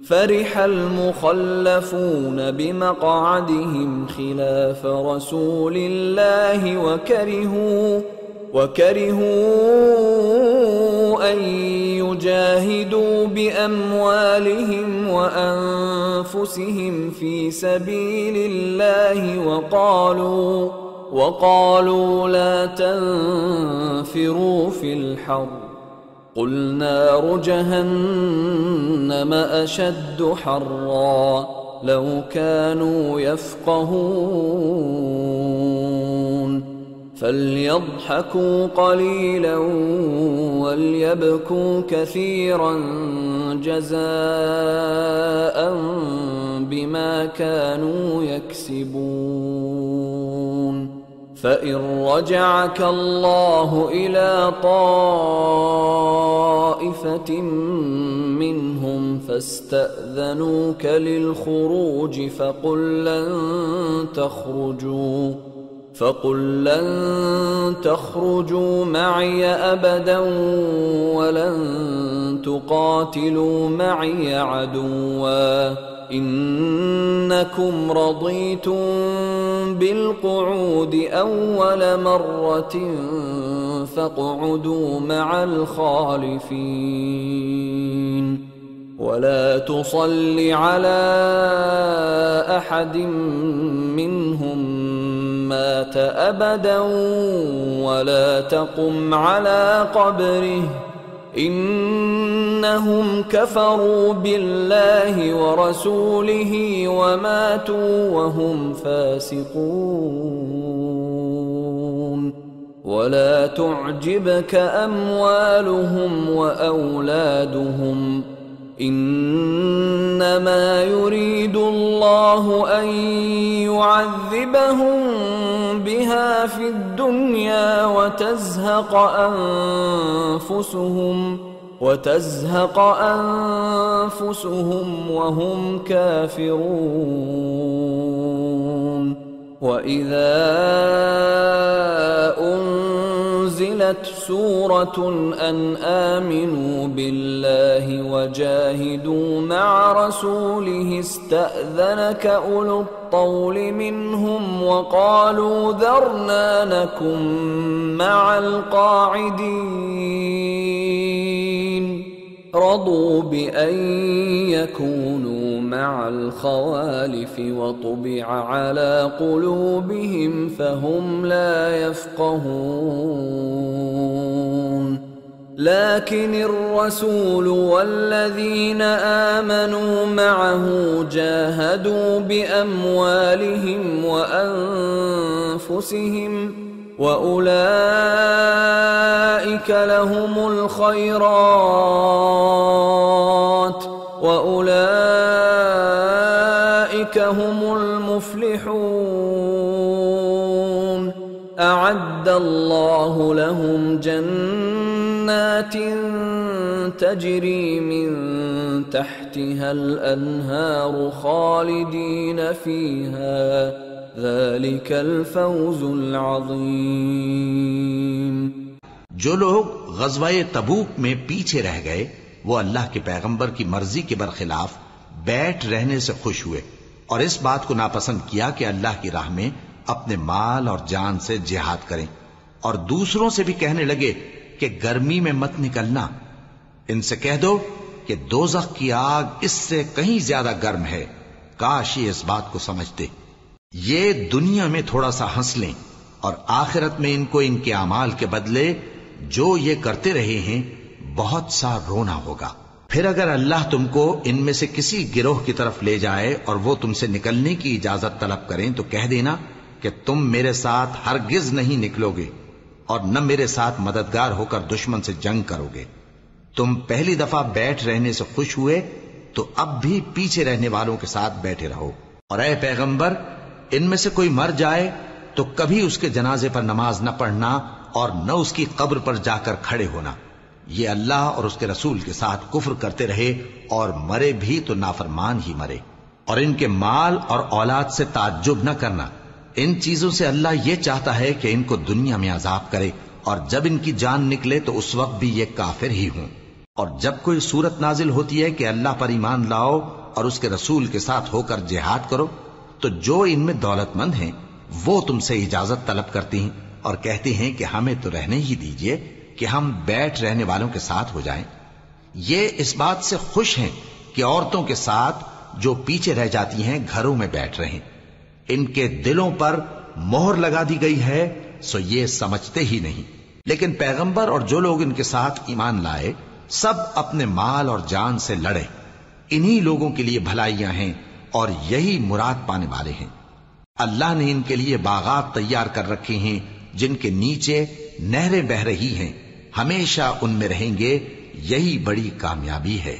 فرح المخلفون بمقعدهم خلاف رسول الله وكرهوا أن يجاهدوا بأموالهم وأنفسهم في سبيل الله وقالوا لا تنفروا في الحر قل نار جهنم أشد حرا لو كانوا يفقهون فليضحكوا قليلا وليبكوا كثيرا جزاء بما كانوا يكسبون فإن رجعك الله إلى طائفة منهم فاستأذنوك للخروج فقل لن تخرجوا معي أبدا ولن تقاتلوا معي عدوا إنكم رضيتم بالقعود أول مرة فاقعدوا مع الخالفين ولا تصل على أحد منهم مات أبدا ولا تقم على قبره إنهم كفروا بالله ورسوله وماتوا وهم فاسقون ولا تعجبك أموالهم وأولادهم إنما يريد الله أن يعذبهم بها في الدنيا وتزهق أنفسهم وهم كافرون وإذا أنزلت سورة أن آمنوا بالله وجاهدوا مع رسوله استأذنك أولو الطول منهم وقالوا ذرنا نكن مع القاعدين رضوا بأن يكونوا مع الخوالف وطبع على قلوبهم فهم لا يفقهون لكن الرسول والذين آمنوا معه جاهدوا بأموالهم وأنفسهم وأولئك لهم الخيرات وأولئك هم المفلحون أعد الله لهم جنات تجري من تحتها الأنهار خالدين فيها ذلك الفوز العظيم जो लोग गज़वाए तबूक में पीछे रह गए वो अल्लाह के पैगंबर की मर्जी के बरखिलाफ बैठ रहने से खुश हुए और इस बात को नापसंद किया कि अल्लाह की राह में अपने माल और जान से जिहाद करें और दूसरों से भी कहने लगे कि गर्मी में मत निकलना। इनसे कह दो कि दोज़ख की आग इससे कहीं ज्यादा गर्म है, काश ये इस बात को समझते। ये दुनिया में थोड़ा सा हंस लें और आखिरत में इनको इनके अमाल के बदले जो ये करते रहे हैं बहुत सा रोना होगा। फिर अगर अल्लाह तुमको इनमें से किसी गिरोह की तरफ ले जाए और वो तुमसे निकलने की इजाजत तलब करें तो कह देना कि तुम मेरे साथ हरगिज नहीं निकलोगे और न मेरे साथ मददगार होकर दुश्मन से जंग करोगे। तुम पहली दफा बैठ रहने से खुश हुए तो अब भी पीछे रहने वालों के साथ बैठे रहो। और ऐ पैगंबर, इनमें से कोई मर जाए तो कभी उसके जनाजे पर नमाज न पढ़ना और न उसकी कब्र पर जाकर खड़े होना। ये अल्लाह और उसके रसूल के साथ कुफ्र करते रहे और मरे भी तो नाफरमान ही मरे। और इनके माल और औलाद से ताज्जुब न करना, इन चीजों से अल्लाह ये चाहता है कि इनको दुनिया में अजाब करे और जब इनकी जान निकले तो उस वक्त भी ये काफिर ही हों। اور جب کوئی صورت نازل ہوتی ہے کہ اللہ پر ایمان لاؤ اور اس کے رسول کے ساتھ ہو کر جہاد کرو، تو جو ان میں دولت مند ہیں وہ تم سے اجازت طلب کرتی ہیں اور کہتے ہیں کہ ہمیں تو رہنے ہی دیجئے کہ ہم بیٹھ رہنے والوں کے ساتھ ہو جائیں۔ یہ اس بات سے خوش ہیں کہ عورتوں کے ساتھ جو پیچھے رہ جاتی ہیں گھروں میں بیٹھ رہیں۔ ان کے دلوں پر مہر لگا دی گئی ہے، سو یہ سمجھتے ہی نہیں۔ لیکن پیغمبر اور جو لوگ ان کے ساتھ ایمان لائے سب اپنے مال اور جان سے لڑے، انہی لوگوں کے لیے بھلائیاں ہیں اور یہی مراد پانے والے ہیں۔ اللہ نے ان کے لیے باغات تیار کر رکھے ہیں جن کے نیچے نہریں بہہ رہی ہیں، ہمیشہ ان میں رہیں گے، یہی بڑی کامیابی ہے۔